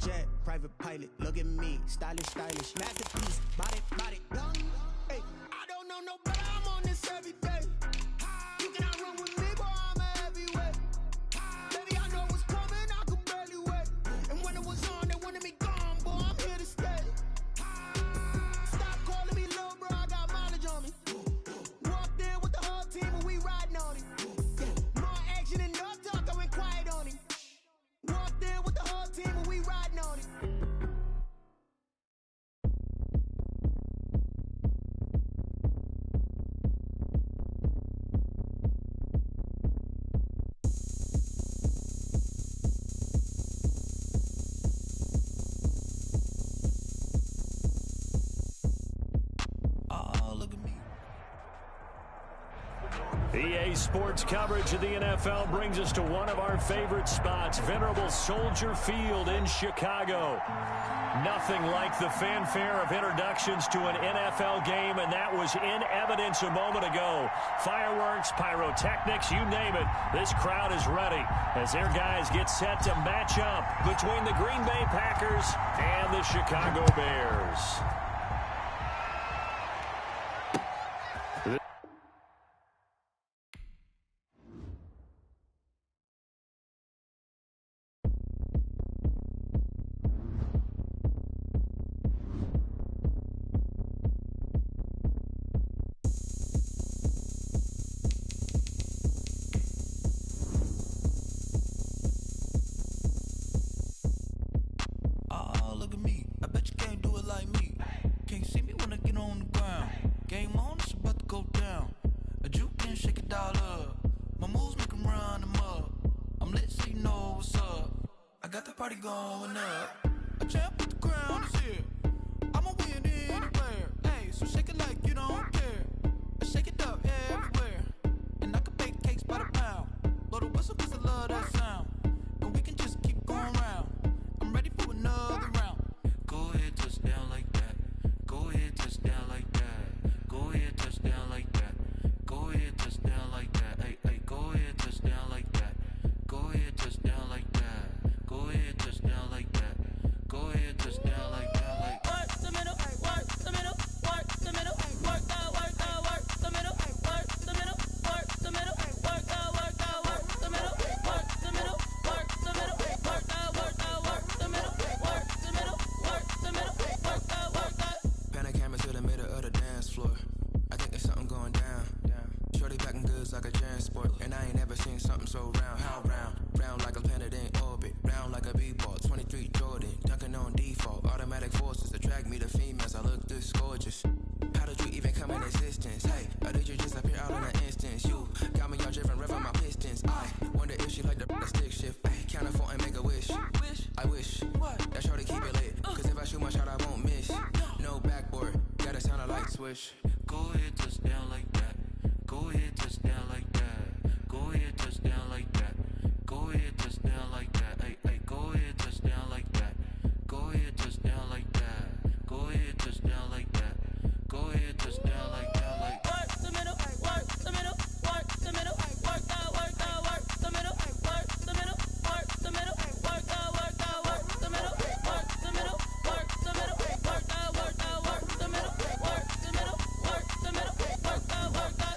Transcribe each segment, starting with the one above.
jet, private pilot. Look at me, stylish, stylish. Masterpiece, body, body. Hey, I don't know no better, I'm on this every day. You cannot run with me, boy, I'm a heavyweight. Baby, I know what's coming, I could barely wait. And when it was on, they wanted me gone, boy, I'm here to stay. Stop calling me little bro, I got mileage on me. Walked in with the whole team and we riding on it. Yeah, more action and no talk, I went quiet on him. Walked in with the whole team and we riding on it. EA Sports coverage of the NFL brings us to one of our favorite spots, venerable Soldier Field in Chicago. Nothing like the fanfare of introductions to an NFL game, and that was in evidence a moment ago. Fireworks, pyrotechnics, you name it. This crowd is ready as their guys get set to match up between the Green Bay Packers and the Chicago Bears. Go ahead, touchdown like that. Go ahead, touchdown like that. Go ahead, touchdown like that. Go ahead, touchdown like that. Hey, hey, go ahead, touchdown like that. Go ahead, touchdown like that. Go ahead, touchdown like that. Go ahead, touchdown like that. Like work the middle, work the middle, work the middle, work the middle, work the middle, work the middle, work the middle, work the middle, work the middle, work the middle, work the middle, work the middle, work the middle, work the middle, work the.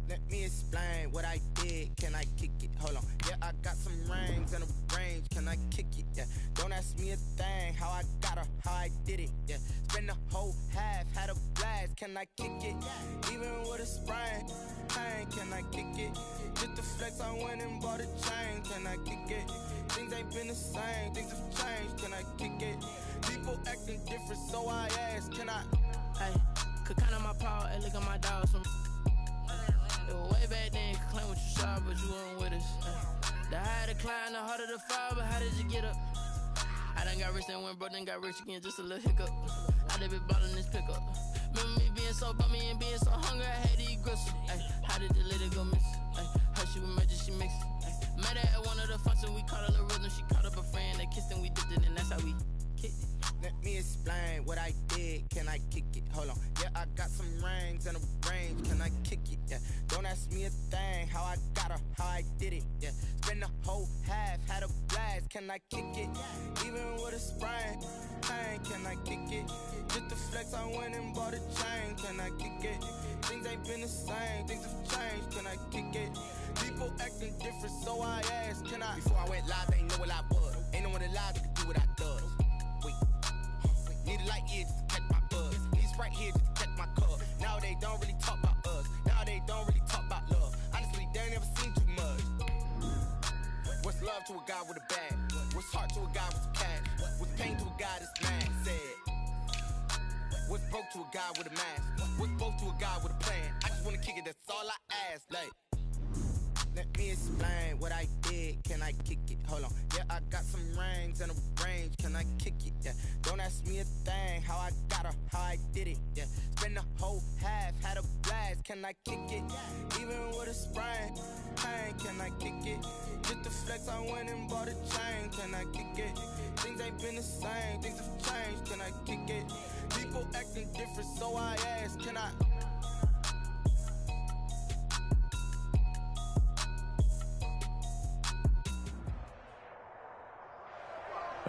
Let me explain what I did. Can I kick it? Hold on. Yeah, I got some rings and a range. Can I kick it? Yeah. Don't ask me a thing. How I got her, how I did it. Yeah. Spend the whole half, had a blast. Can I kick it? Even with a sprain. Pain, can I kick it? Just the flex, I went and bought a chain. Can I kick it? Things ain't been the same. Things have changed. Can I kick it? People acting different, so I ask. Can I? Hey, could count on my power and look at my dogs from. It was way back then, could claim what you saw, but you weren't with us. The higher the climb, the harder the fall, but how did you get up? I done got rich and went broke, then got rich again, just a little hiccup. I done been ballin' this pickup. Remember me being so bummy and being so hungry, I had to eat gristle. Ay, how did the lady go miss? Ay, her she was magic, she mixed. Met her at one of the functions, we caught a little rhythm, she caught up a friend, they kissed and we dipped it, and that's how we kicked it. Let me explain what I did. Can I I kick it? Hold on. Yeah, I got some rings and a range. Can I kick it? Yeah. Don't ask me a thing. How I got her, how I did it. Yeah. Spend the whole half, had a blast. Can I kick it? Even with a sprain. Pain, can I kick it? Just the flex, I went and bought a chain. Can I kick it? Things ain't been the same. Things have changed. Can I kick it? People acting different, so I asked, can I? Before I went live, they ain't know what I was. Ain't no one alive that could do what I does. Wait. Need a light here just to catch my buzz. Need a Sprite here just to catch my cup. Now they don't really talk about us. Now they don't really talk about love. Honestly, they ain't never seen too much. What's love to a guy with a bag? What's heart to a guy with some cash? What's pain to a guy that's mad? Said. What's broke to a guy with a mask? What's broke to a guy with a plan? I just wanna kick it, that's all I ask. Like, let me explain what I did. Can I kick it? Hold on. Yeah, I got some rings and a range. Can I kick it? Yeah. Don't ask me a thing. How I got her, how I did it. Yeah. Spend the whole half, had a blast. Can I kick it? Even with a sprain. Pain, can I kick it? Just the flex, I went and bought a chain. Can I kick it? Things ain't been the same. Things have changed. Can I kick it? People acting different, so I ask, can I?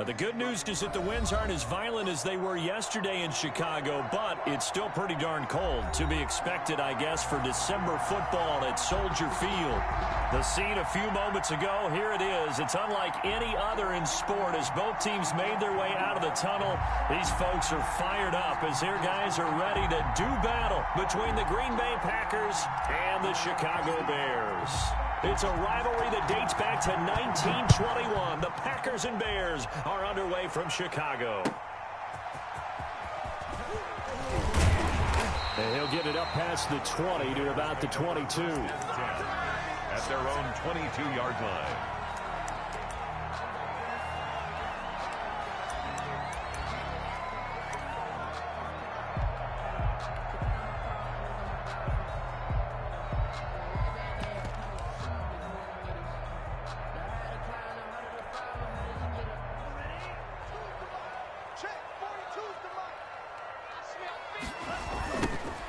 The good news is that the winds aren't as violent as they were yesterday in Chicago, but it's still pretty darn cold. To be expected, I guess, for December football at Soldier Field. The scene a few moments ago, here it is. It's unlike any other in sport as both teams made their way out of the tunnel. These folks are fired up as their guys are ready to do battle between the Green Bay Packers and the Chicago Bears. It's a rivalry that dates back to 1921. The Packers and Bears are underway from Chicago. And he'll get it up past the 20 to about the 22. At their own 22-yard line.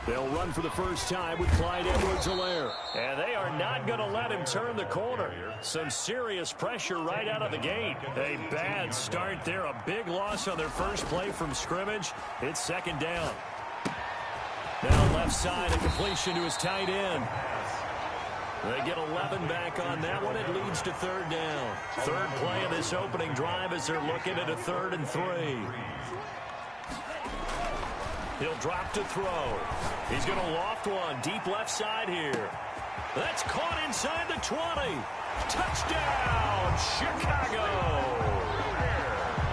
They'll run for the first time with Clyde Edwards-Helaire. And they are not going to let him turn the corner. Some serious pressure right out of the gate. A bad start there. A big loss on their first play from scrimmage. It's second down. Now left side, a completion to his tight end. They get 11 back on that one. It leads to third down. Third play of this opening drive as they're looking at a 3rd and 3. He'll drop to throw. He's going to loft one deep left side here. That's caught inside the 20. Touchdown, Chicago.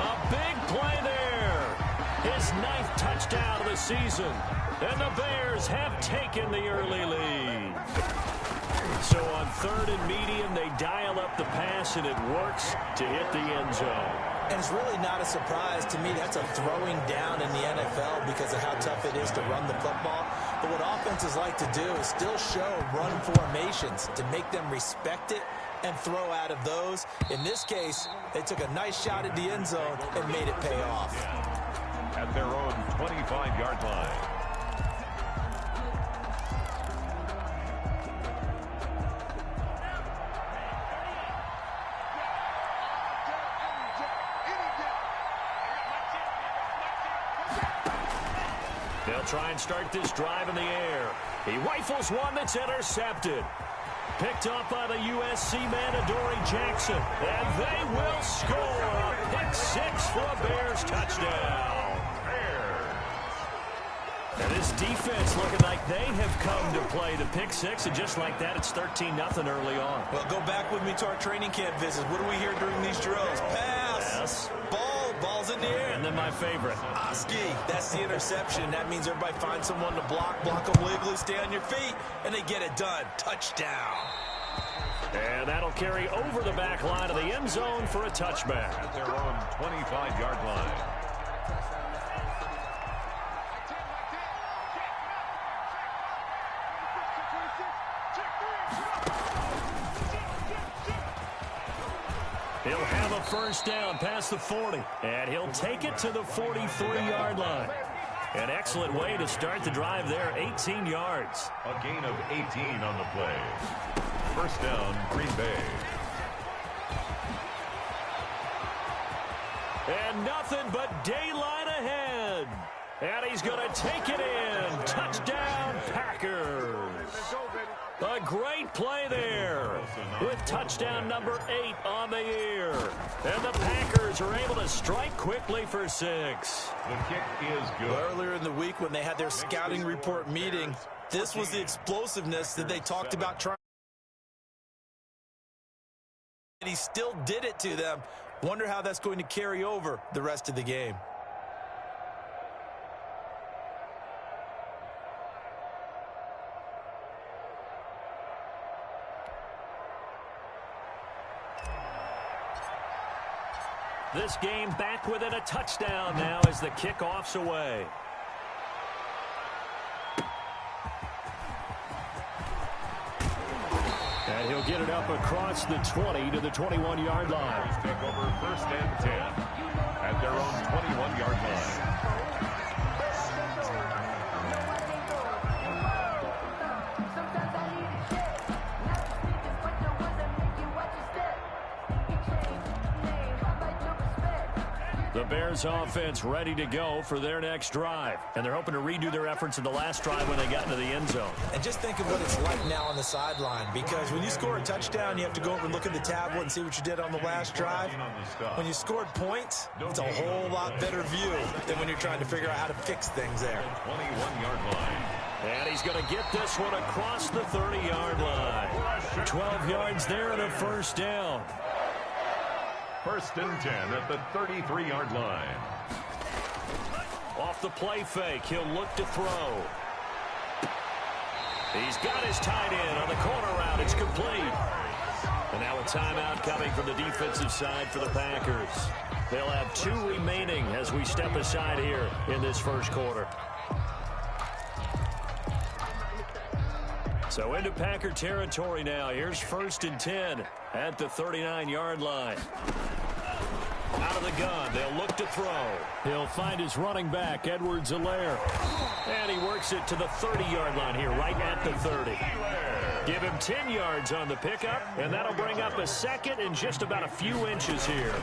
A big play there. His 9th touchdown of the season. And the Bears have taken the early lead. So on 3rd and medium, they dial up the pass, and it works to hit the end zone. And it's really not a surprise to me. That's a throwing down in the NFL because of how tough it is to run the football. But what offenses like to do is still show run formations to make them respect it and throw out of those. In this case, they took a nice shot at the end zone and made it pay off. At their own 25-yard line. They'll try and start this drive in the air. He rifles one that's intercepted. Picked up by the USC man, Adoree Jackson. And they will score a pick 6 for a Bears touchdown. And this defense looking like they have come to play the pick 6. And just like that, it's 13-0 early on. Well, go back with me to our training camp visits. What do we hear during these drills? Pass. Yes. Ball's in the air. And then my favorite. Oski, that's the interception. That means everybody finds someone to block them wiggly, stay on your feet, and they get it done. Touchdown. And that'll carry over the back line of the end zone for a touchback. At their own 25-yard line. He'll have a first down past the 40, and he'll take it to the 43-yard line. An excellent way to start the drive there, 18 yards. A gain of 18 on the play. First down, Green Bay. And nothing but daylight ahead. And he's going to take it in. Touchdown, Packers. A great play there with touchdown number 8 on the year. And the Packers are able to strike quickly for 6. The kick is good. Earlier in the week when they had their scouting report meeting, this was the explosiveness that they talked about trying. And he still did it to them. Wonder how that's going to carry over the rest of the game. This game back within a touchdown now as the kickoff's away. And he'll get it up across the 20 to the 21-yard line. Take over first and 10 at their own 21-yard line. The Bears offense ready to go for their next drive. And they're hoping to redo their efforts in the last drive when they got into the end zone. And just think of what it's like now on the sideline, because when you score a touchdown, you have to go over and look at the tablet and see what you did on the last drive. When you scored points, it's a whole lot better view than when you're trying to figure out how to fix things there. 21-yard line. And he's going to get this one across the 30-yard line. 12 yards there and a first down. First and 10 at the 33-yard line. Off the play fake, he'll look to throw. He's got his tight end on the corner route. It's complete. And now a timeout coming from the defensive side for the Packers. They'll have 2 remaining as we step aside here in this first quarter. So into Packer territory now. Here's first and 10 at the 39-yard line. Out of the gun, they'll look to throw. He'll find his running back, Edwards-Helaire. And he works it to the 30-yard line here, right at the 30. Give him 10 yards on the pickup, and that'll bring up a second and just about a few inches here.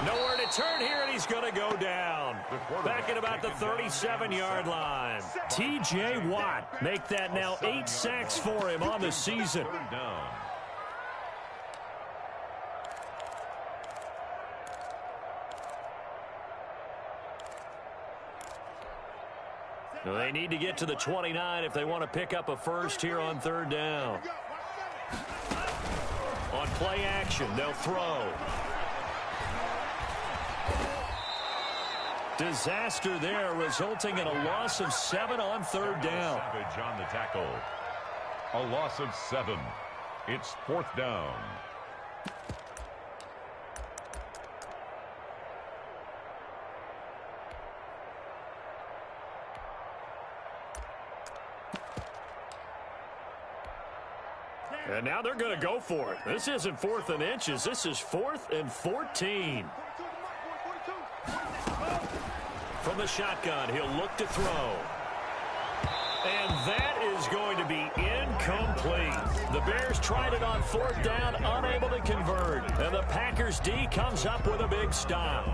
Nowhere to turn here, and he's going to go down. Back at about the 37-yard line. T.J. Watt make that now 8 sacks for him on the season. They need to get to the 29 if they want to pick up a first here on third down. On play action, they'll throw. Disaster there, resulting in a loss of 7 on third down. Savage on the tackle. A loss of 7. It's fourth down. And now they're going to go for it. This isn't 4th and inches. This is 4th and 14. From the shotgun, he'll look to throw. And that is going to be incomplete. The Bears tried it on 4th down, unable to convert. And the Packers D comes up with a big stop.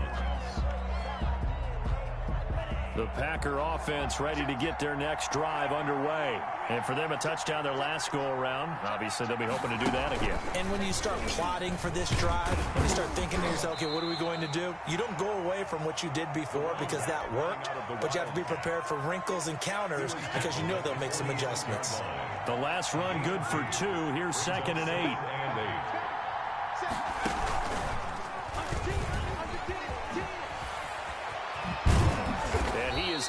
The Packer offense ready to get their next drive underway. And for them, a touchdown their last go-around. Obviously, they'll be hoping to do that again. And when you start plotting for this drive, when you start thinking to yourself, okay, what are we going to do? You don't go away from what you did before because that worked, but you have to be prepared for wrinkles and counters because you know they'll make some adjustments. The last run good for 2. Here's 2nd and 8.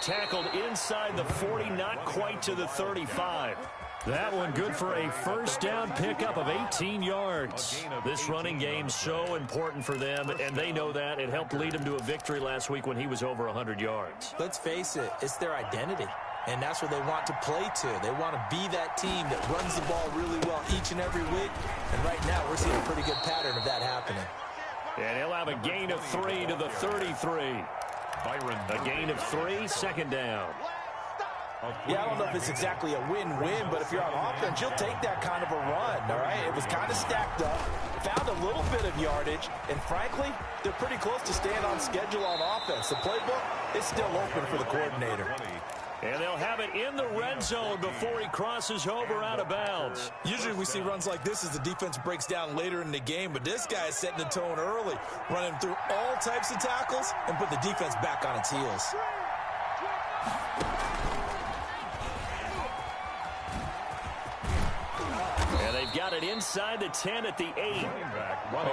Tackled inside the 40, not quite to the 35. That one good for a first down pickup of 18 yards. This running game so important for them, and they know that. It helped lead them to a victory last week when he was over 100 yards. Let's face it, it's their identity, and that's what they want to play to. They want to be that team that runs the ball really well each and every week, and right now we're seeing a pretty good pattern of that happening. And he'll have a gain of 3 to the 33. A gain of 3, second down. Yeah, I don't know if it's exactly a win-win, but if you're on offense, you'll take that kind of a run, all right? It was kind of stacked up, found a little bit of yardage, and frankly, they're pretty close to staying on schedule on offense. The playbook is still open for the coordinator. And they'll have it in the red zone before he crosses over out of bounds. Usually we see runs like this as the defense breaks down later in the game, but this guy is setting the tone early, running through all types of tackles and put the defense back on its heels. And they've got it inside the 10 at the 8.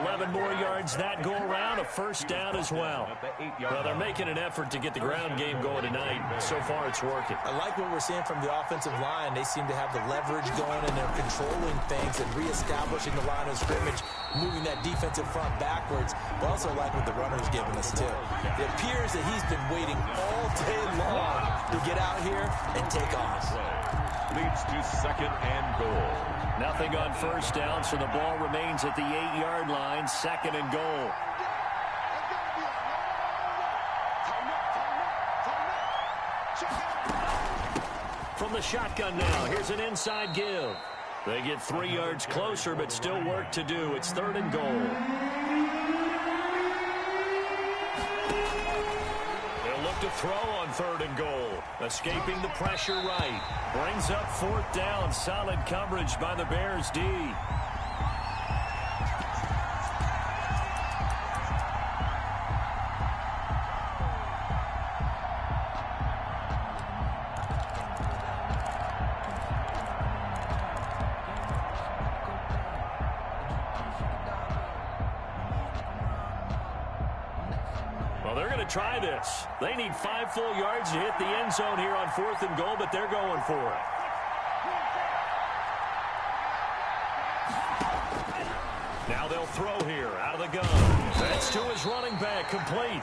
11 more yards that go around, a first down as well. Well, they're making an effort to get the ground game going tonight. So far, it's working. I like what we're seeing from the offensive line. They seem to have the leverage going, and they're controlling things and reestablishing the line of scrimmage, moving that defensive front backwards. But also like what the runner's giving us, too. It appears that he's been waiting all day long to get out here and take off. Leads to second and goal. Nothing on first down, so the ball remains at the 8-yard line, second and goal. From the shotgun now, here's an inside give. They get 3 yards closer, but still work to do. It's third and goal. They'll look to throw on third and goal. Escaping the pressure right. Brings up fourth down. Solid coverage by the Bears D. Try this. They need 5 full yards to hit the end zone here on fourth and goal, but they're going for it. Now they'll throw here out of the gun. That's to his running back, complete.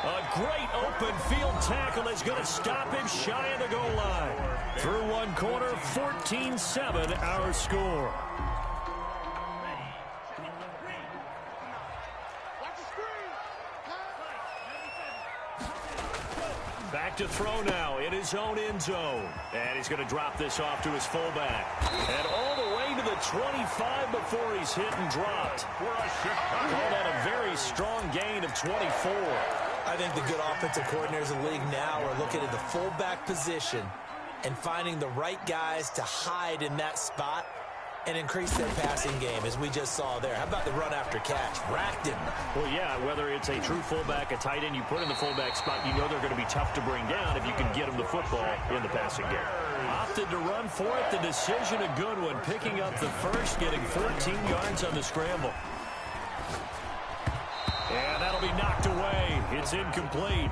A great open field tackle is going to stop him shy of the goal line. Through one corner, 14-7 our score. Back to throw now in his own end zone. And he's going to drop this off to his fullback. And all the way to the 25 before he's hit and dropped. Called on a very strong gain of 24. I think the good offensive coordinators in the league now are looking at the fullback position and finding the right guys to hide in that spot and increase their passing game, as we just saw there. How about the run after catch? Racked him. Well, yeah, whether it's a true fullback, a tight end you put in the fullback spot, you know they're going to be tough to bring down if you can get them the football in the passing game. Opted to run for it. The decision a good one. Picking up the first, getting 14 yards on the scramble. And that'll be knocked away. It's incomplete.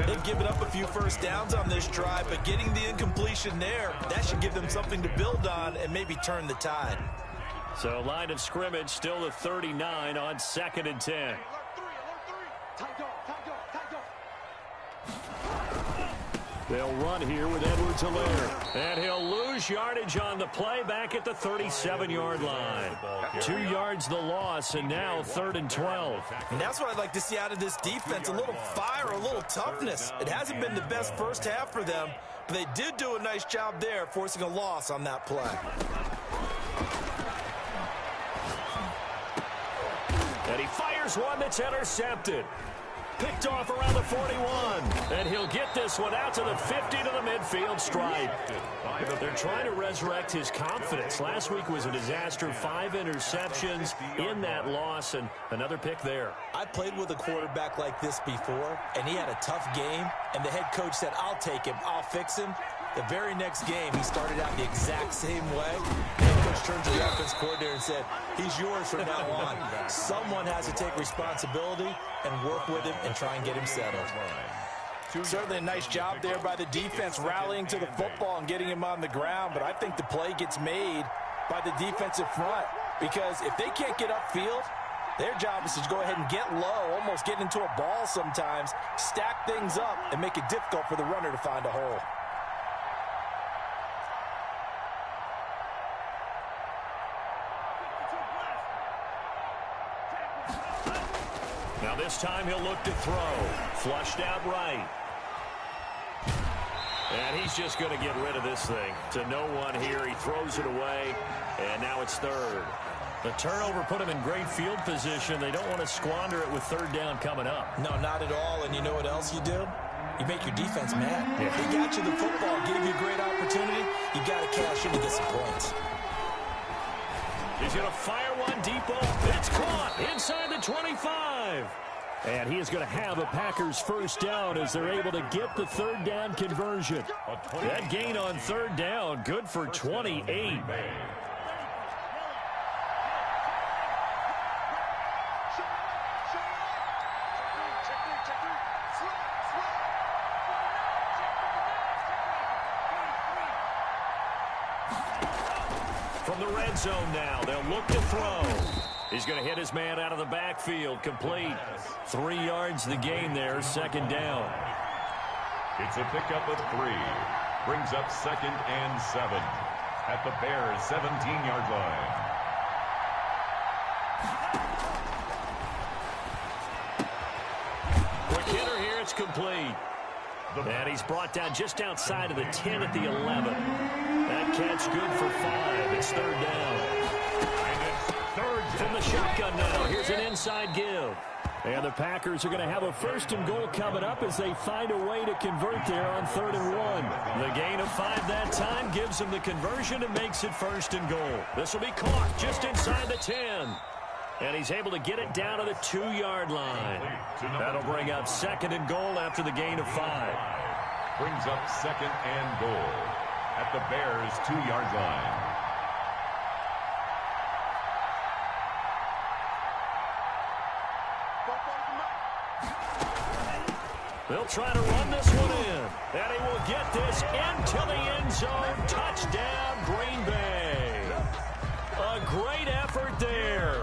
They've given up a few first downs on this drive, but getting the incompletion there, that should give them something to build on and maybe turn the tide. So line of scrimmage still the 39 on 2nd and 10. They'll run here with Edwards-Helaire. And he'll lose yardage on the play back at the 37-yard line. 2 yards the loss, and now 3rd and 12. And that's what I'd like to see out of this defense, a little fire, a little toughness. It hasn't been the best first half for them, but they did do a nice job there, forcing a loss on that play. And he fires one that's intercepted. Picked off around the 41. And he'll get this one out to the 50 to the midfield stripe. They're trying to resurrect his confidence. Last week was a disaster. 5 interceptions in that loss, and another pick there. I played with a quarterback like this before, and he had a tough game, and the head coach said, I'll take him, I'll fix him. The very next game, he started out the exact same way. The head coach turned to the offense coordinator and said, he's yours from now on. Someone has to take responsibility and work with him and try and get him settled. Certainly a nice job there by the defense, rallying to the football and getting him on the ground, but I think the play gets made by the defensive front, because if they can't get upfield, their job is to go ahead and get low, almost get into a ball sometimes, stack things up, and make it difficult for the runner to find a hole. Now this time he'll look to throw. Flushed out right. And he's just going to get rid of this thing. To no one here. He throws it away. And now it's third. The turnover put him in great field position. They don't want to squander it with third down coming up. No, not at all. And you know what else you do? You make your defense mad. Yeah. He got you the football, gave you a great opportunity. You got to cash in to get some points. He's going to fire one deep ball. It's caught inside the 25. And he is going to have a Packers first down as they're able to get the third down conversion. That gain on third down, good for 28. From the red zone now, they'll look to throw. He's going to hit his man out of the backfield, complete. 3 yards the gain there, second down. It's a pickup of 3. Brings up 2nd and 7 at the Bears' 17-yard line. Quick hitter here, it's complete. And he's brought down just outside of the 10 at the 11. That catch good for 5. It's third down. From the shotgun now, here's an inside give. And the Packers are going to have a first and goal coming up as they find a way to convert there on 3rd and 1. The gain of 5 that time gives them the conversion and makes it first and goal. This will be caught just inside the 10. And he's able to get it down to the 2-yard line. That'll bring up 2nd and goal after the gain of 5. Brings up 2nd and goal at the Bears' 2-yard line. They'll try to run this one in. And he will get this into the end zone. Touchdown, Green Bay. A great effort there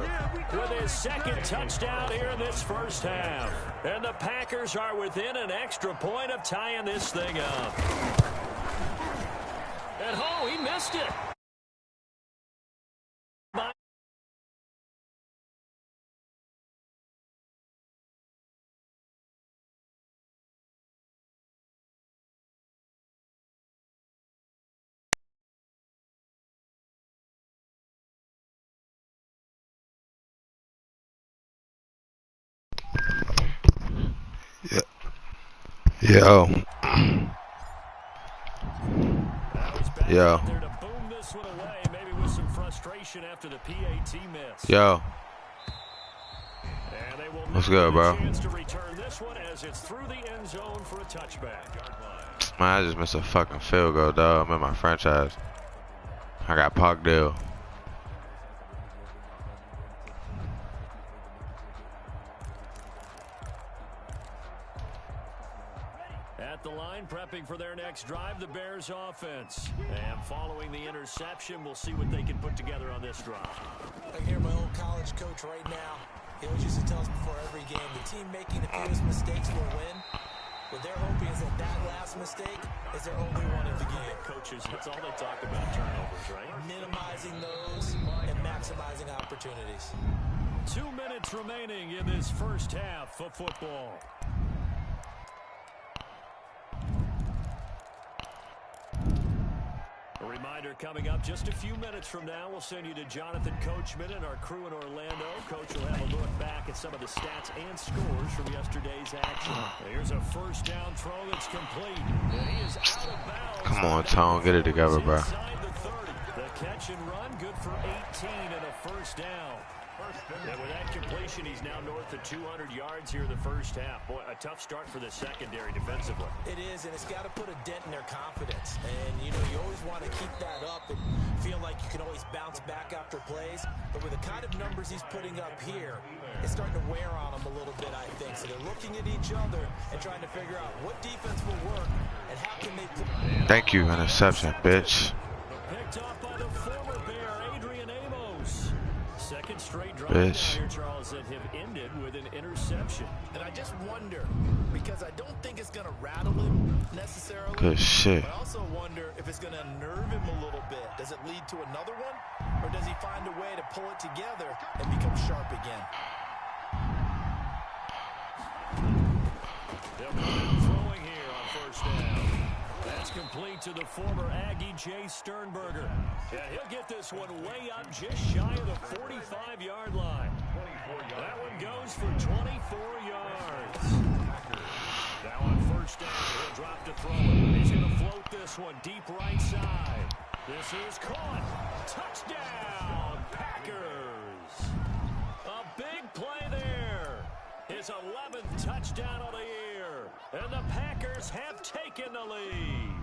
with his 2nd touchdown here in this first half. And the Packers are within an extra point of tying this thing up. And oh, he missed it. Yo. Yo. Yo. What's good, bro? Man, I just missed a fucking field goal, dog. I'm in my franchise. I got Parkdale. At the line, prepping for their next drive, the Bears offense. And following the interception, we'll see what they can put together on this drive. I hear my old college coach right now. He always used to tell us before every game, the team making the fewest mistakes will win. What they're hoping is that last mistake is their only one of the game. Coaches, that's all they talk about, turnovers, right? Minimizing those and maximizing opportunities. 2 minutes remaining in this first half of football. A reminder coming up just a few minutes from now, we'll send you to Jonathan Coachman and our crew in Orlando. Coach will have a look back at some of the stats and scores from yesterday's action. Here's a first down throw that's complete. And he is out of bounds. Come on, Tone, get it together, bro. The catch and run, good for 18 and a first down. And with that completion, he's now north of 200 yards here in the first half. Boy, a tough start for the secondary defensively. It is, and it's got to put a dent in their confidence. And, you know, you always want to keep that up and feel like you can always bounce back after plays. But with the kind of numbers he's putting up here, it's starting to wear on them a little bit, I think. So they're looking at each other and trying to figure out what defense will work and how can they put... Thank you, interception, bitch. Picked off by the former Bear, Adrian Amos. Second straight drive Bitch. here, Charles, that have ended with an interception. And I just wonder, because I don't think it's going to rattle him necessarily. Good shit. I also wonder if it's going to unnerve him a little bit. Does it lead to another one? Or does he find a way to pull it together and become sharp again? They'll be throwing here on first down. That's complete to the former Aggie, Jay Sternberger. Yeah, he'll get this one way up just shy of the 45-yard line. That one goes for 24 yards. Now on first down, he'll drop to throw it. He's going to float this one deep right side. This is caught. Touchdown, Packers. A big play there. His 11th touchdown of the year. And the Packers have taken the lead.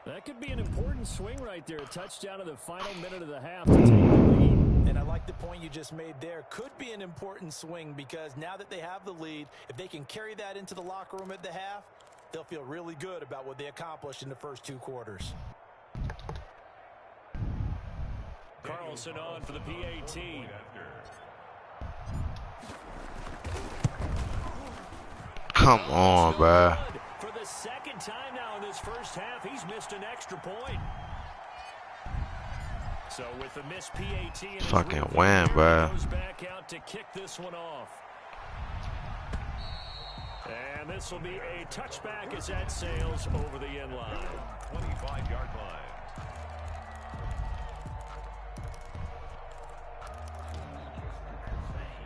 That could be an important swing right there. A touchdown in the final minute of the half to take the lead. And I like the point you just made there. Could be an important swing because now that they have the lead, if they can carry that into the locker room at the half, they'll feel really good about what they accomplished in the first 2 quarters. Carlson on for the PAT. Come on, bro. For the second time now in this first half, he's missed an extra point. So with the missed PAT and fucking wham, bro. Goes back out to kick this one off. And this will be a touchback as that sails over the end line. 25-yard line.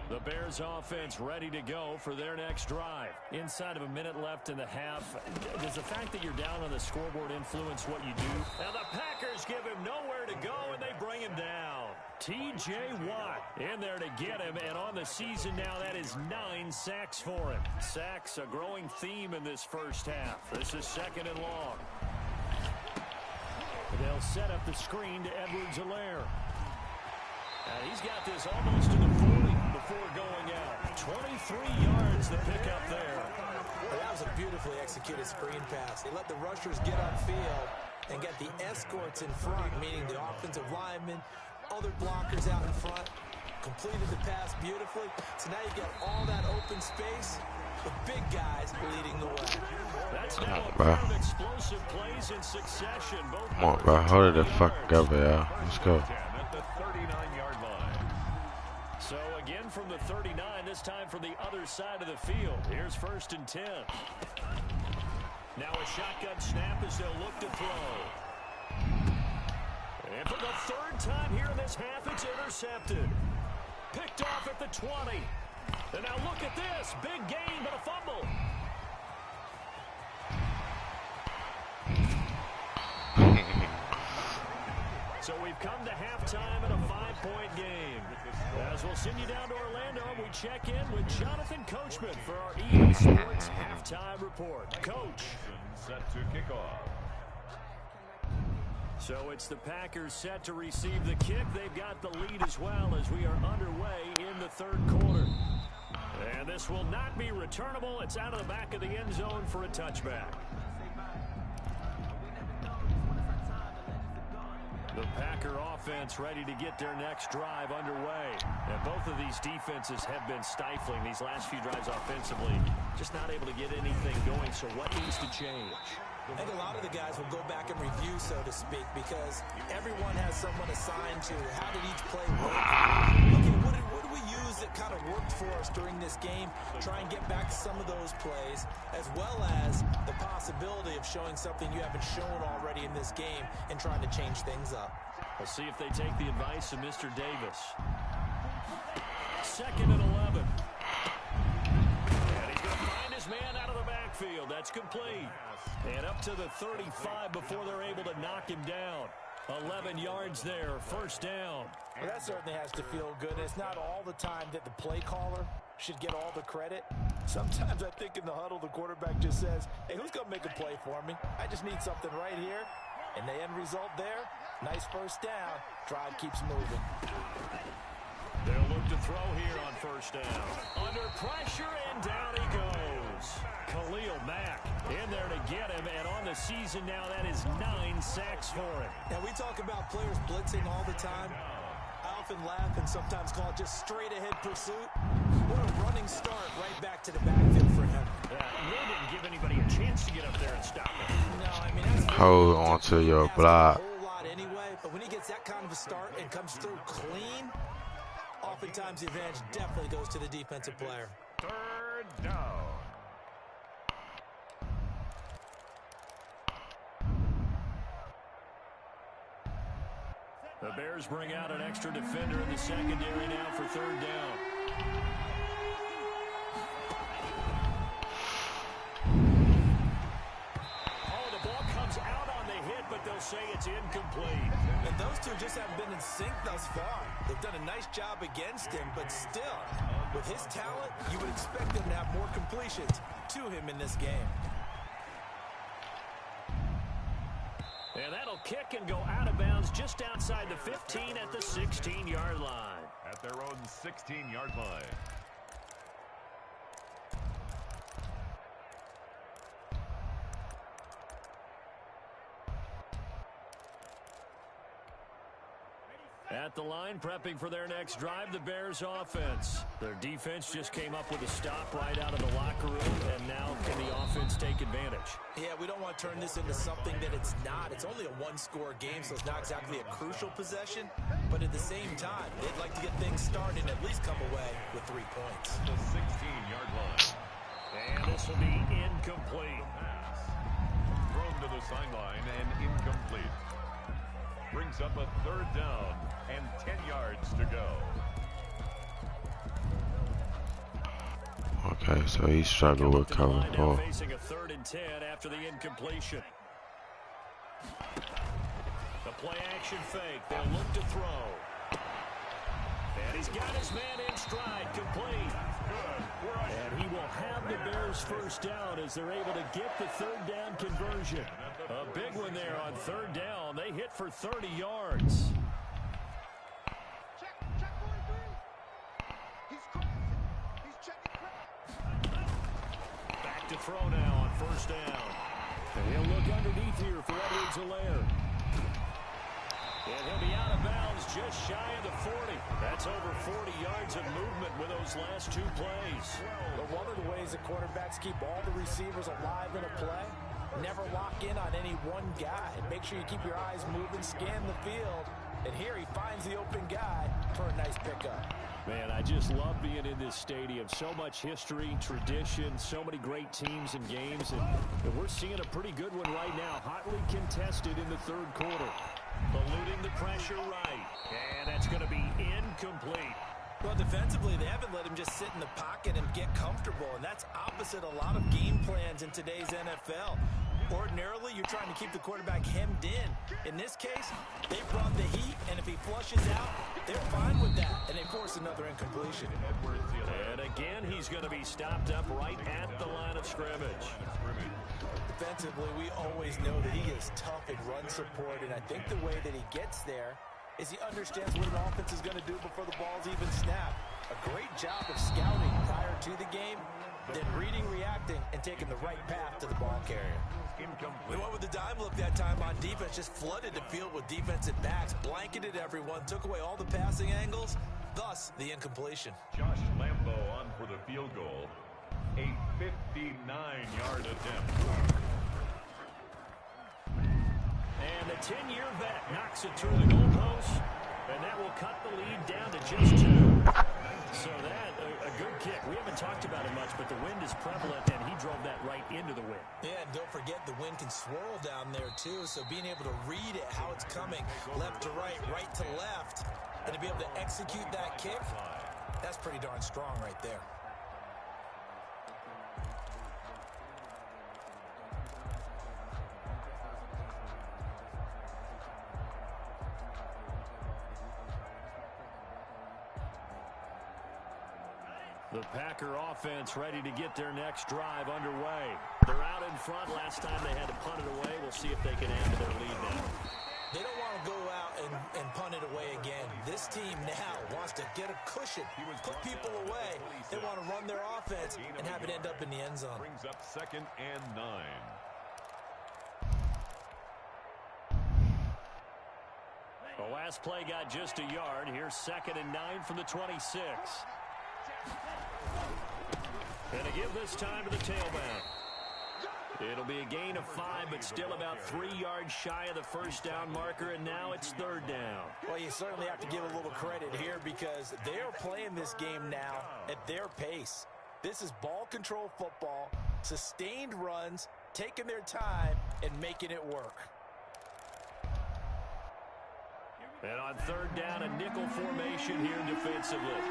The Bears offense ready to go for their next drive. Inside of a minute left in the half. Does the fact that you're down on the scoreboard influence what you do? Now the Packers give him nowhere to go, and they bring him down. T.J. Watt in there to get him, and on the season now, that is 9 sacks for him. Sacks, a growing theme in this first half. This is 2nd and long. They'll set up the screen to Edwards-Helaire. He's got this almost to the 40 before going out. 23 yards to pick up there. Well, that was a beautifully executed screen pass. They let the rushers get upfield and get the escorts in front, meaning the offensive linemen, other blockers out in front, completed the pass beautifully. So now you get all that open space, the big guys leading the way. That's now a pair of explosive plays in succession. Come on, bro. Hold it the fuck up, y'all. Let's go. At the 39-yard line. So again from the 39, this time from the other side of the field. Here's 1st and 10. Now a shotgun snap as they'll look to throw. And for the 3rd time here in this half, it's intercepted. Picked off at the 20. And now look at this. Big gain, but a fumble. So we've come to halftime in a 5-point game. As we'll send you down to Orlando, we check in with Jonathan Coachman for our EA Sports Halftime Report. Coach. Set to kick off. So it's the Packers set to receive the kick. They've got the lead as well as we are underway in the 3rd quarter. And this will not be returnable. It's out of the back of the end zone for a touchback. The Packer offense ready to get their next drive underway. And both of these defenses have been stifling these last few drives offensively. Just not able to get anything going. So what needs to change? I think a lot of the guys will go back and review, so to speak, because everyone has someone assigned to how did each play work. Okay, what did we use that kind of worked for us during this game? Try and get back to some of those plays, as well as the possibility of showing something you haven't shown already in this game and trying to change things up. We'll see if they take the advice of Mr. Davis. 2nd and 11. And he's going to find his man out of the backfield. That's complete. And up to the 35 before they're able to knock him down. 11 yards there, 1st down. Well, that certainly has to feel good. It's not all the time that the play caller should get all the credit. Sometimes I think in the huddle, the quarterback just says, hey, who's going to make a play for me? I just need something right here. And the end result there, nice 1st down. Drive keeps moving. They'll look to throw here on 1st down. Under pressure, and down he goes. Khalil Mack in there to get him, and on the season now, that is 9 sacks for him. Now, we talk about players blitzing all the time. I often laugh and sometimes call it just straight-ahead pursuit. What a running start right back to the backfield for him. Really didn't give anybody a chance to get up there and stop him. No, I mean, that's hold on to your block. A whole lot anyway, but when he gets that kind of a start and comes through clean, oftentimes the advantage definitely goes to the defensive player. 3rd down. The Bears bring out an extra defender in the secondary now for third down. Oh, the ball comes out on the hit, but they'll say it's incomplete. And those two just haven't been in sync thus far. They've done a nice job against him, but still, with his talent, you would expect him to have more completions to him in this game. And that'll kick and go out of bounds just outside the 15 at the 16-yard line. At their own 16-yard line. At the line, prepping for their next drive, the Bears offense. Their defense just came up with a stop right out of the locker room, and now can the offense take advantage? Yeah, we don't want to turn this into something that it's not. It's only a one-score game, so it's not exactly a crucial possession. But at the same time, they'd like to get things started and at least come away with 3 points. The 16-yard line. And this will be incomplete. Pass. Thrown to the sideline and incomplete. Brings up a third down and 10 yards to go. Okay, so he struggled with cover 4. Facing a 3rd and 10 after the incompletion. The play action fake. They'll look to throw. And he's got his man in stride, complete. And he will have the Bears first down as they're able to get the 3rd down conversion. A big one there on 3rd down. They hit for 30 yards. Back to throw now on 1st down. And he'll look underneath here for Edwards-Helaire. And he'll be out of bounds just shy of the 40. That's over 40 yards of movement with those last 2 plays. But one of the ways that quarterbacks keep all the receivers alive in a play, never lock in on any one guy. Make sure you keep your eyes moving, scan the field. And here he finds the open guy for a nice pickup. Man, I just love being in this stadium. So much history, tradition, so many great teams and games. And we're seeing a pretty good one right now. Hotly contested in the 3rd quarter. Eluding the pressure right. And that's going to be incomplete. Well, defensively, they haven't let him just sit in the pocket and get comfortable. And that's opposite a lot of game plans in today's NFL. Ordinarily, you're trying to keep the quarterback hemmed in. In this case, they brought the heat, and if he flushes out, they're fine with that. And they force another incompletion. And again, he's going to be stopped up right at the line of scrimmage. Defensively, we always know that he is tough in run support, and I think the way that he gets there is he understands what an offense is going to do before the ball's even snapped. A great job of scouting prior to the game, then reading, reacting, and taking the right path to the ball carrier. We went with the dime look that time on defense, just flooded the field with defensive backs, blanketed everyone, took away all the passing angles, thus the incompletion. Josh Lambo on for the field goal. A 59-yard attempt. And the 10-year vet knocks it through the goalpost, and that will cut the lead down to just 2. So that, a good kick. We haven't talked about it much, but the wind is prevalent, and he drove that right into the wind. Yeah, and don't forget the wind can swirl down there, too, so being able to read it, how it's coming, left to right, right to left, and to be able to execute that kick, that's pretty darn strong right there. The Packer offense ready to get their next drive underway. They're out in front. Last time they had to punt it away. We'll see if they can add to their lead now. They don't want to go out and punt it away again. This team now wants to get a cushion, put people away. They want to run their offense and have it end up in the end zone. Brings up 2nd and 9. The last play got just a yard. Here's 2nd and 9 from the 26. And to give this time to the tailback. It'll be a gain of 5, but still about 3 yards shy of the 1st down marker, and now it's 3rd down. Well, you certainly have to give a little credit here because they are playing this game now at their pace. This is ball control football, sustained runs, taking their time, and making it work. And on third down, a nickel formation here defensively.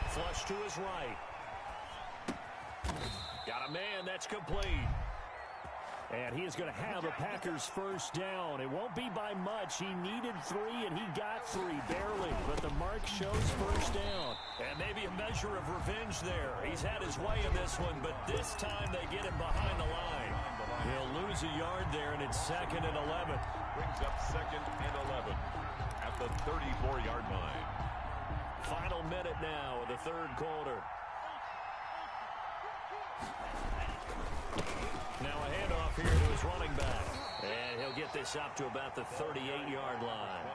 Flush to his right. Got a man, that's complete. And he is going to have a Packers first down. It won't be by much. He needed 3, and he got 3, barely. But the mark shows first down. And maybe a measure of revenge there. He's had his way in this one, but this time they get him behind the line. He'll lose a yard there, and it's 2nd and 11. Brings up 2nd and 11 at the 34-yard line. Final minute now of the third quarter. Now a handoff here to his running back. And he'll get this up to about the 38-yard line.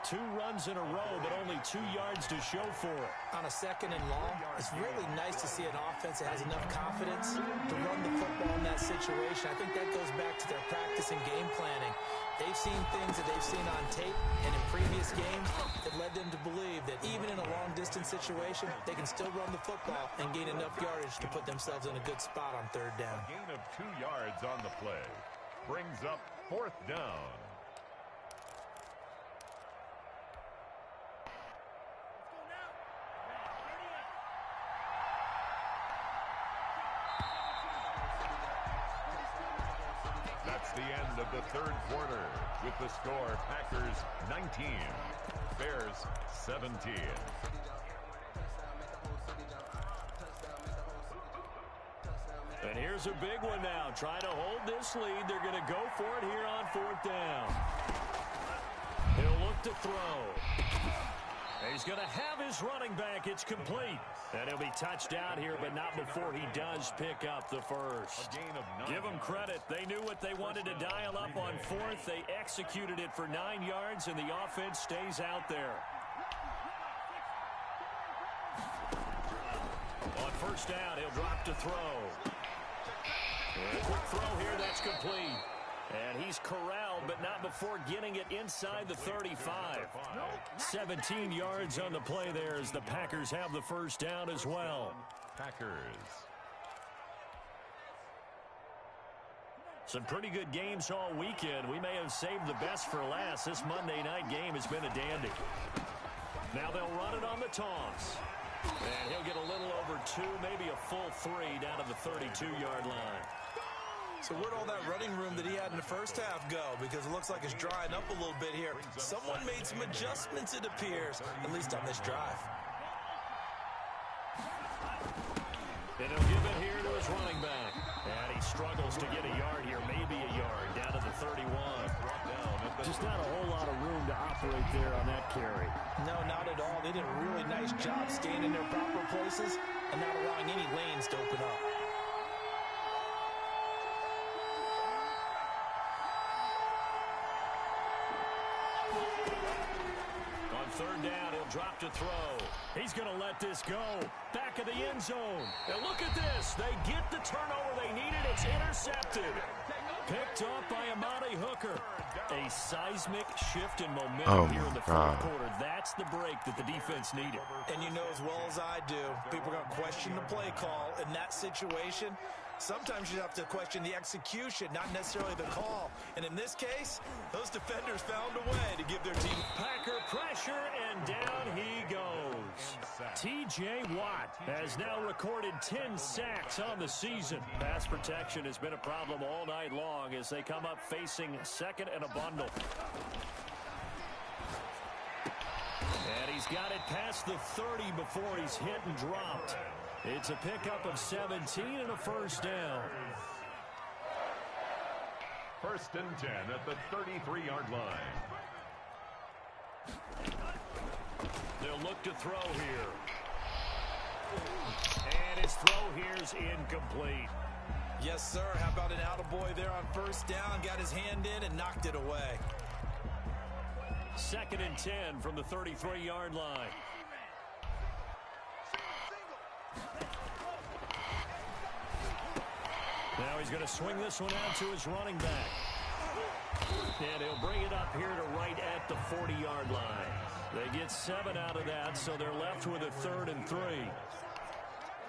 2 runs in a row, but only 2 yards to show for it. On a 2nd and long, it's really nice to see an offense that has enough confidence to run the football in that situation. I think that goes back to their practice and game planning. They've seen things that they've seen on tape and in previous games that led them to believe that even in a long-distance situation, they can still run the football and gain enough yardage to put themselves in a good spot on third down. A gain of 2 yards on the play. Brings up 4th down. That's the end of the third quarter. With the score, Packers 19, Bears 17. And here's a big one now. Trying to hold this lead. They're going to go for it here on 4th down. He'll look to throw. He's going to have his running back. It's complete. And he'll be touched down here, but not before he does pick up the first. Give them credit. They knew what they wanted to dial up on 4th. They executed it for 9 yards, and the offense stays out there. On first down, he'll drop to throw. And a quick throw here, that's complete. And he's corralled, but not before getting it inside the 35. 17 yards on the play there as the Packers have the first down as well. Packers. Some pretty good games all weekend. We may have saved the best for last. This Monday night game has been a dandy. Now they'll run it on the toss. And he'll get a little over 2, maybe a full 3 down to the 32-yard line. So where'd all that running room that he had in the first half go? Because it looks like it's drying up a little bit here. Someone made some adjustments, it appears, at least on this drive. And he'll give it here to his running back. And he struggles to get a yard here, maybe a yard, down to the 31. Just not a whole lot of room to operate there on that carry. No, not at all. They did a really nice job staying in their proper places and not allowing any lanes to open up. On third down, he'll drop to throw. He's going to let this go. Back of the end zone. And look at this. They get the turnover they needed. It's intercepted. Picked up by Amani Hooker. A seismic shift in momentum here in the fourth quarter. That's the break that the defense needed. And you know as well as I do, people are going to question the play call in that situation. Sometimes you have to question the execution, not necessarily the call. And in this case, those defenders found a way to give their team. Packer pressure, and down he goes. T.J. Watt has now recorded 10 sacks on the season. Pass protection has been a problem all night long as they come up facing 2nd and a bundle. And he's got it past the 30 before he's hit and dropped. It's a pickup of 17 and a first down. 1st and 10 at the 33-yard line. They'll look to throw here. And his throw here's incomplete. Yes, sir. How about an attaboy there on first down? Got his hand in and knocked it away. 2nd and 10 from the 33-yard line. Now he's going to swing this one out to his running back. And he'll bring it up here to right at the 40-yard line. They get 7 out of that, so they're left with a 3rd and 3.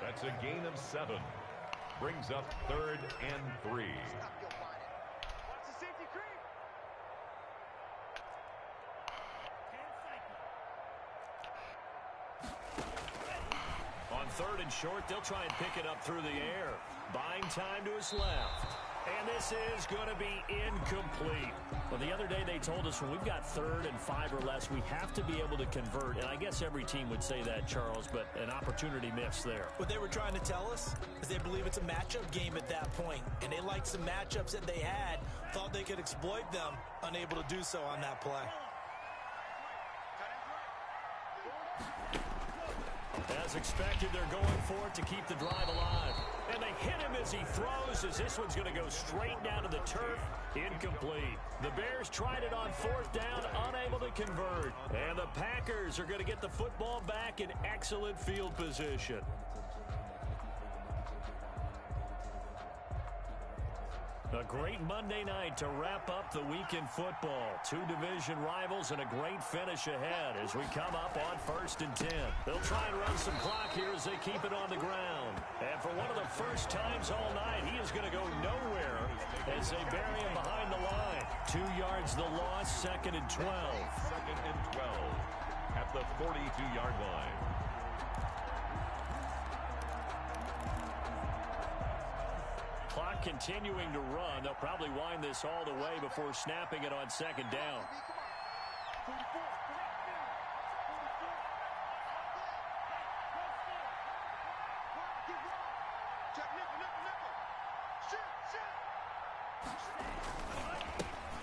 That's a gain of 7. Brings up 3rd and 3. third and short. They'll try and pick it up through the air. Buying time to his left. And this is going to be incomplete. Well, the other day they told us when we've got 3rd and 5 or less, we have to be able to convert. And I guess every team would say that, Charles, but an opportunity missed there. What they were trying to tell us is they believe it's a matchup game at that point. And they liked some matchups that they had, thought they could exploit them, unable to do so on that play. As expected, they're going for it to keep the drive alive. And they hit him as he throws, as this one's going to go straight down to the turf. Incomplete. The Bears tried it on 4th down, unable to convert. And the Packers are going to get the football back in excellent field position. A great Monday night to wrap up the week in football. 2 division rivals and a great finish ahead as we come up on 1st and 10. They'll try and run some clock here as they keep it on the ground. And for one of the first times all night, he is going to go nowhere as they bury him behind the line. 2 yards the loss, 2nd and 12. 2nd and 12 at the 42-yard line. Clock continuing to run. They'll probably wind this all the way before snapping it on 2nd down.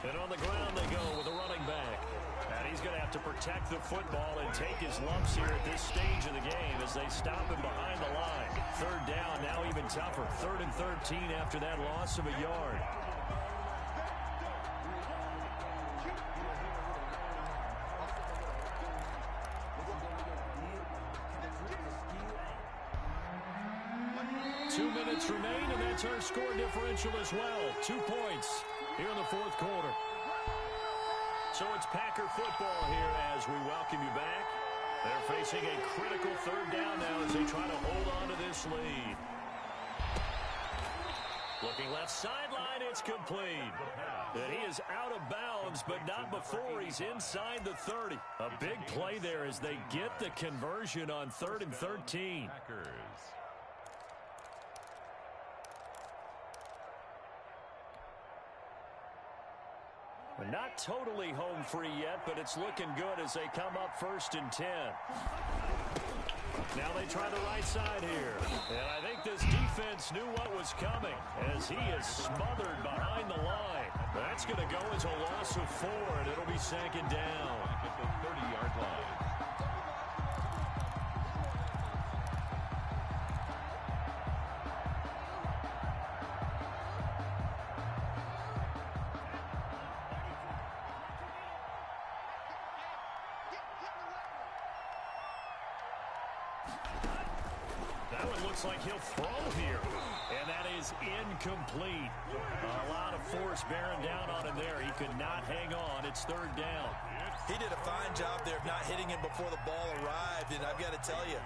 And on the ground they go with a running back. And he's going to have to protect the football and take his lumps here at this stage of the game as they stop him behind the line. 3rd down, now even tougher. 3rd and 13 after that loss of a yard. Two minutes remain, and that's our score differential as well. 2 points here in the 4th quarter. So it's Packer football here as we welcome you back. They're facing a critical 3rd down now as they try to hold on to this lead. Looking left sideline, it's complete. And he is out of bounds, but not before he's inside the 30. A big play there as they get the conversion on 3rd and 13. Packers. Not totally home free yet, but it's looking good as they come up 1st and 10. Now they try the right side here. And I think this defense knew what was coming as he is smothered behind the line. That's going to go as a loss of 4, and it'll be 2nd down. At the 30-yard line. That one looks like he'll throw here. And that is incomplete. A lot of force bearing down on him there. He could not hang on. It's 3rd down. He did a fine job there of not hitting him before the ball arrived. And I've got to tell you,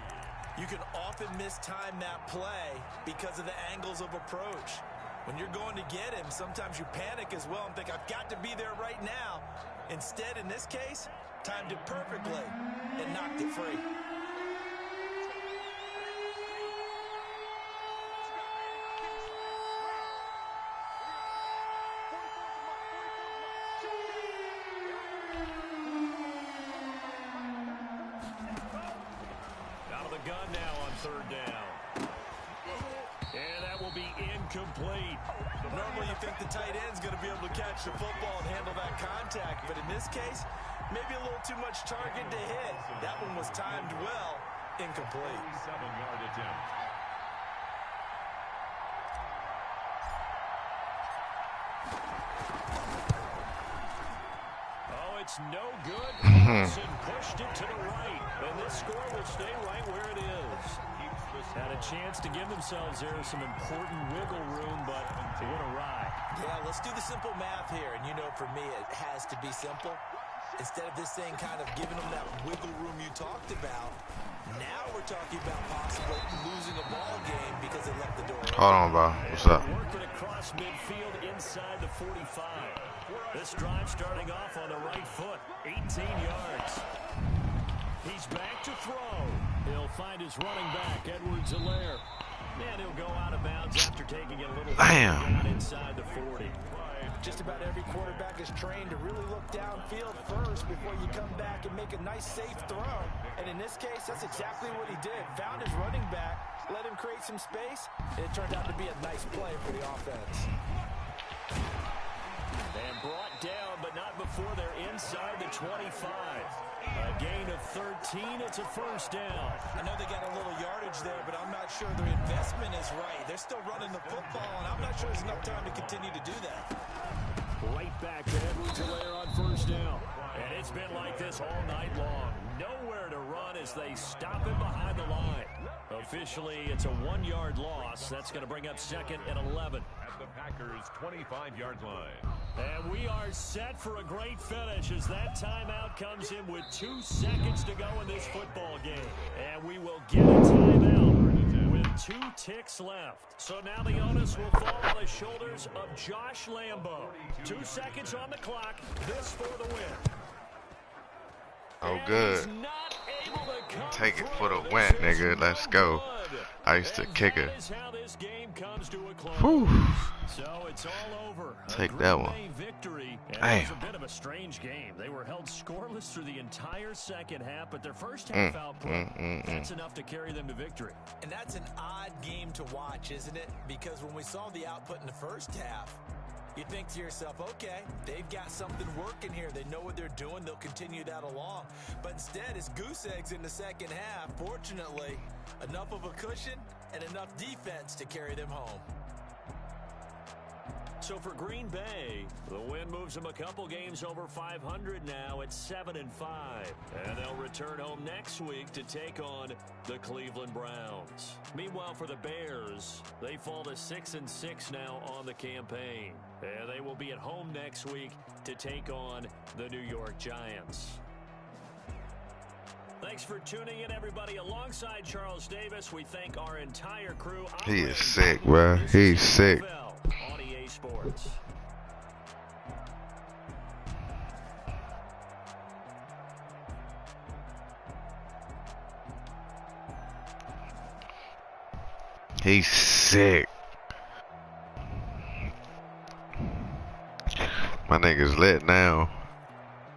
you can often mistime that play because of the angles of approach. When you're going to get him, sometimes you panic as well and think, I've got to be there right now. Instead, in this case, timed it perfectly and knocked it free. Gun now on 3rd down. And that will be incomplete. Normally you think the tight end's going to be able to catch the football and handle that contact, but in this case, maybe a little too much target to hit. That one was timed well. Incomplete. 7-yard attempt. Oh, it's no good. Wilson pushed it to the right. And this score will stay right where it is. Had a chance to give themselves there some important wiggle room, but it went awry. Yeah, let's do the simple math here. And you know, for me, it has to be simple. Instead of this thing kind of giving them that wiggle room you talked about, now we're talking about possibly losing a ball game because they left the door open. Hold on, bro. What's up? Working across midfield inside the 45. This drive starting off on the right foot. 18 yards. He's back to throw. He'll find his running back, Edwards-Helaire. And he'll go out of bounds after taking it a little Damn. inside the 40. Just about every quarterback is trained to really look downfield first before you come back and make a nice, safe throw. And in this case, that's exactly what he did. Found his running back, let him create some space, and it turned out to be a nice play for the offense. And brought down, but not before they're inside the 25. A gain of 13, it's a first down. I know they got a little yardage there, but I'm not sure their investment is right. They're still running the football, and I'm not sure there's enough time to continue to do that. Right back to Edwards-Helaire on first down. And it's been like this all night long. Nowhere to run as they stop him behind the line. Officially, it's a 1-yard loss. That's going to bring up second and 11. At the Packers' 25-yard line. And we are set for a great finish as that timeout comes in with 2 seconds to go in this football game. And we will get a timeout with 2 ticks left. So now the onus will fall on the shoulders of Josh Lambo. 2 seconds on the clock. This for the win. Oh, good. Take it for the win, nigga. Let's go. I used to kick it. Whew. So it's all over. Take that one. Damn. It was a bit of a strange game. They were held scoreless through the entire second half, but their first half output, that's enough to carry them to victory. And that's an odd game to watch, isn't it? Because when we saw the output in the first half, you think to yourself, okay, they've got something working here. They know what they're doing. They'll continue that along. But instead, it's goose eggs in the second half. Fortunately, enough of a cushion and enough defense to carry them home. So for Green Bay, the win moves them a couple games over 500 now at 7-5. And they'll return home next week to take on the Cleveland Browns. Meanwhile, for the Bears, they fall to 6-6 now on the campaign. And they will be at home next week to take on the New York Giants. Thanks for tuning in, everybody. Alongside Charles Davis, we thank our entire crew. He is sick, bro. He's sick. On EA Sports. He's sick. My niggas lit now.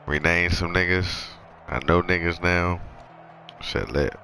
Renamed some niggas. I know niggas now. Shit lit.